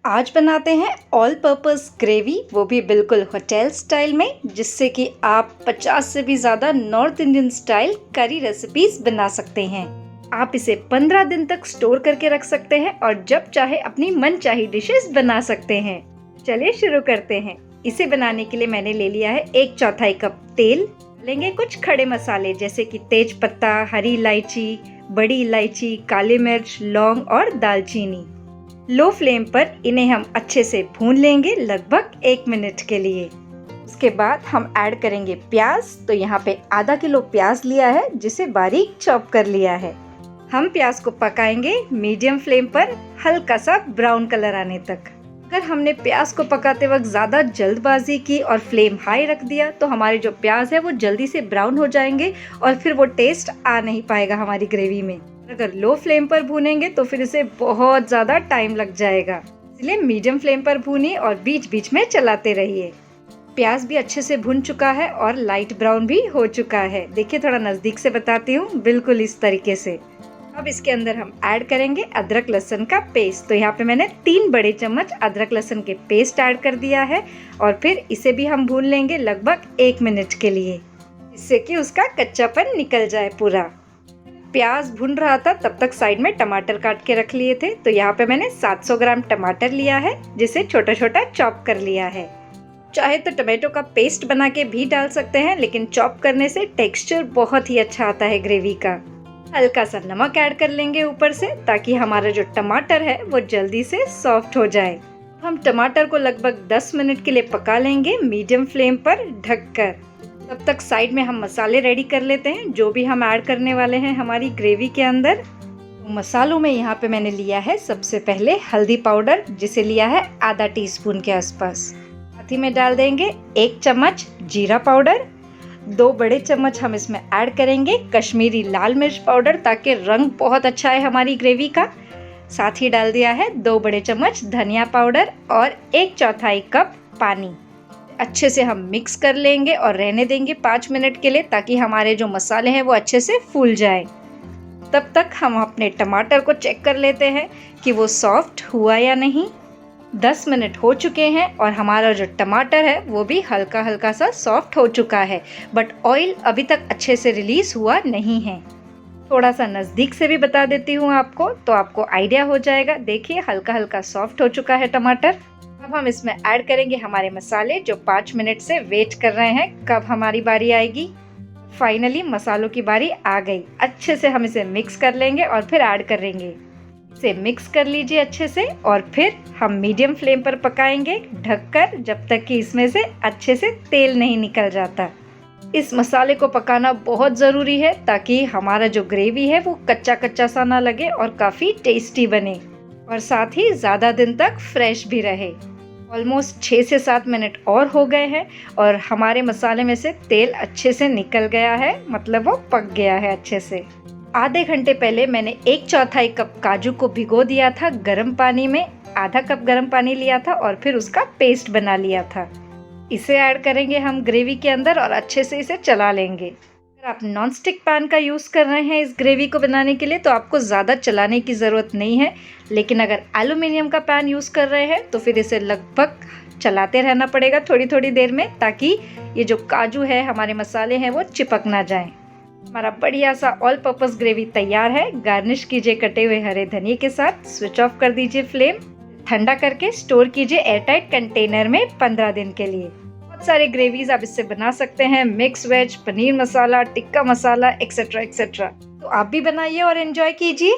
आज बनाते हैं ऑल पर्पस ग्रेवी, वो भी बिल्कुल होटल स्टाइल में, जिससे कि आप 50 से भी ज़्यादा नॉर्थ इंडियन स्टाइल करी रेसिपीज बना सकते हैं। आप इसे 15 दिन तक स्टोर करके रख सकते हैं और जब चाहे अपनी मनचाही डिशेस बना सकते हैं। चलिए शुरू करते हैं। इसे बनाने के लिए मैंने ले लिया है 1/4 कप तेल। लेंगे कुछ खड़े मसाले जैसे कि तेज पत्ता, हरी इलायची, बड़ी इलायची, काली मिर्च, लौंग और दालचीनी। लो फ्लेम पर इन्हें हम अच्छे से भून लेंगे लगभग 1 मिनट के लिए। उसके बाद हम ऐड करेंगे प्याज। तो यहाँ पे आधा किलो प्याज लिया है जिसे बारीक चॉप कर लिया है। हम प्याज को पकाएंगे मीडियम फ्लेम पर हल्का सा ब्राउन कलर आने तक। अगर हमने प्याज को पकाते वक्त ज़्यादा जल्दबाजी की और फ्लेम हाई रख दिया तो हमारे जो प्याज है वो जल्दी से ब्राउन हो जाएंगे और फिर वो टेस्ट आ नहीं पाएगा हमारी ग्रेवी में। अगर लो फ्लेम पर भूनेंगे तो फिर इसे बहुत ज़्यादा टाइम लग जाएगा, इसलिए मीडियम फ्लेम पर भूनिए और बीच बीच में चलाते रहिए। प्याज भी अच्छे से भुन चुका है और लाइट ब्राउन भी हो चुका है। देखिए, थोड़ा नज़दीक से बताती हूँ, बिल्कुल इस तरीके से। अब इसके अंदर हम ऐड करेंगे अदरक लहसुन का पेस्ट। तो यहाँ पे मैंने 3 बड़े चम्मच अदरक लहसुन के पेस्ट ऐड कर दिया है और फिर इसे भी हम भून लेंगे लगभग 1 मिनट के लिए, इससे कि उसका कच्चापन निकल जाए पूरा। प्याज भुन रहा था तब तक साइड में टमाटर काट के रख लिए थे। तो यहाँ पे मैंने 700 ग्राम टमाटर लिया है जिसे छोटा छोटा चॉप कर लिया है। चाहे तो टमाटो का पेस्ट बना के भी डाल सकते हैं, लेकिन चॉप करने से टेक्सचर बहुत ही अच्छा आता है ग्रेवी का। हल्का सा नमक ऐड कर लेंगे ऊपर से ताकि हमारा जो टमाटर है वो जल्दी से सॉफ्ट हो जाए। हम टमाटर को लगभग 10 मिनट के लिए पका लेंगे मीडियम फ्लेम पर ढककर। तब तक साइड में हम मसाले रेडी कर लेते हैं जो भी हम ऐड करने वाले हैं हमारी ग्रेवी के अंदर। मसालों में यहाँ पे मैंने लिया है सबसे पहले हल्दी पाउडर, जिसे लिया है आधा टीस्पून के आसपास। साथ ही में डाल देंगे 1 चम्मच जीरा पाउडर। 2 बड़े चम्मच हम इसमें ऐड करेंगे कश्मीरी लाल मिर्च पाउडर ताकि रंग बहुत अच्छा है हमारी ग्रेवी का। साथ ही डाल दिया है 2 बड़े चम्मच धनिया पाउडर और 1/4 कप पानी। अच्छे से हम मिक्स कर लेंगे और रहने देंगे 5 मिनट के लिए ताकि हमारे जो मसाले हैं वो अच्छे से फूल जाए। तब तक हम अपने टमाटर को चेक कर लेते हैं कि वो सॉफ्ट हुआ या नहीं। 10 मिनट हो चुके हैं और हमारा जो टमाटर है वो भी हल्का हल्का सा सॉफ्ट हो चुका है, बट ऑयल अभी तक अच्छे से रिलीज हुआ नहीं है। थोड़ा सा नज़दीक से भी बता देती हूँ आपको, तो आपको आइडिया हो जाएगा। देखिए, हल्का हल्का सॉफ्ट हो चुका है टमाटर। अब हम इसमें ऐड करेंगे हमारे मसाले जो 5 मिनट से वेट कर रहे हैं कब हमारी बारी आएगी। फाइनली मसालों की बारी आ गई। अच्छे से हम इसे मिक्स कर लेंगे और फिर ऐड करेंगे। इसे मिक्स कर लीजिए अच्छे से और फिर हम मीडियम फ्लेम पर पकाएंगे ढककर जब तक कि इसमें से अच्छे से तेल नहीं निकल जाता। इस मसाले को पकाना बहुत ज़रूरी है ताकि हमारा जो ग्रेवी है वो कच्चा कच्चा सा ना लगे और काफ़ी टेस्टी बने और साथ ही ज़्यादा दिन तक फ्रेश भी रहे। ऑलमोस्ट 6 से 7 मिनट और हो गए हैं और हमारे मसाले में से तेल अच्छे से निकल गया है, मतलब वो पक गया है अच्छे से। आधे घंटे पहले मैंने 1/4 कप काजू को भिगो दिया था गर्म पानी में। आधा कप गर्म पानी लिया था और फिर उसका पेस्ट बना लिया था। इसे ऐड करेंगे हम ग्रेवी के अंदर और अच्छे से इसे चला लेंगे। अगर आप नॉन स्टिक पैन का यूज़ कर रहे हैं इस ग्रेवी को बनाने के लिए तो आपको ज़्यादा चलाने की ज़रूरत नहीं है, लेकिन अगर एल्युमिनियम का पैन यूज़ कर रहे हैं तो फिर इसे लगभग चलाते रहना पड़ेगा थोड़ी थोड़ी देर में, ताकि ये जो काजू है, हमारे मसाले हैं, वो चिपक ना जाएं। हमारा बढ़िया सा ऑल पर्पस ग्रेवी तैयार है। गार्निश कीजिए कटे हुए हरे धनिये के साथ। स्विच ऑफ कर दीजिए फ्लेम। ठंडा करके स्टोर कीजिए एयरटाइट कंटेनर में 15 दिन के लिए। बहुत सारे ग्रेवीज आप इससे बना सकते हैं, mix veg, paneer masala, tikka masala, etcetera etcetera. तो आप भी बनाइए और एंजॉय कीजिए।